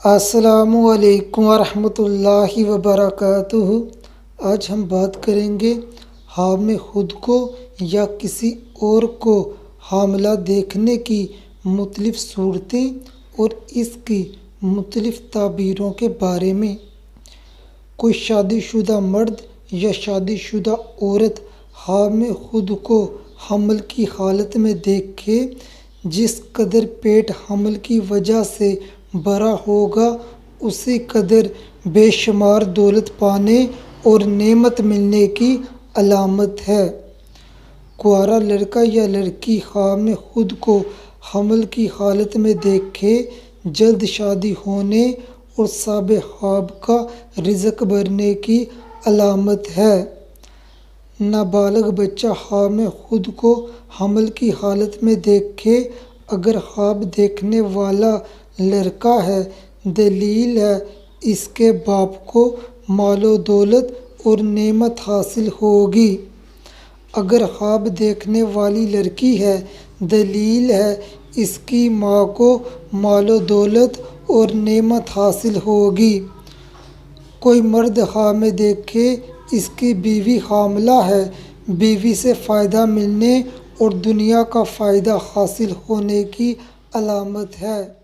السلام علیکم ورحمۃ اللہ وبرکاتہ۔ آج ہم بات کریں گے حامل خود کو یا کسی اور کو حاملہ دیکھنے کی مختلف صورتیں اور اس کی مختلف تعبیروں کے بارے میں۔ کوئی شادی شدہ مرد یا شادی شدہ عورت حامل خود کو حمل کی حالت میں دیکھے، جس قدر پیٹ حمل کی وجہ سے بڑا ہوگا اسی قدر بے شمار دولت پانے اور نعمت ملنے کی علامت ہے۔ کنوارا لڑکا یا لڑکی حامل خود کو حمل کی حالت میں دیکھے، جلد شادی ہونے اور صاحب خواب کا رزق بڑھنے کی علامت ہے۔ نابالغ بچہ حامل خود کو حمل کی حالت میں دیکھے، اگر خواب دیکھنے والا لڑکا ہے، دلیل ہے اس کے باپ کو مال و دولت اور نعمت حاصل ہوگی۔ اگر خواب دیکھنے والی لڑکی ہے، دلیل ہے اس کی ماں کو مال و دولت اور نعمت حاصل ہوگی۔ کوئی مرد حامل دیکھے، اس کی بیوی حاملہ ہے، بیوی سے فائدہ ملنے اور دنیا کا فائدہ حاصل ہونے کی علامت ہے۔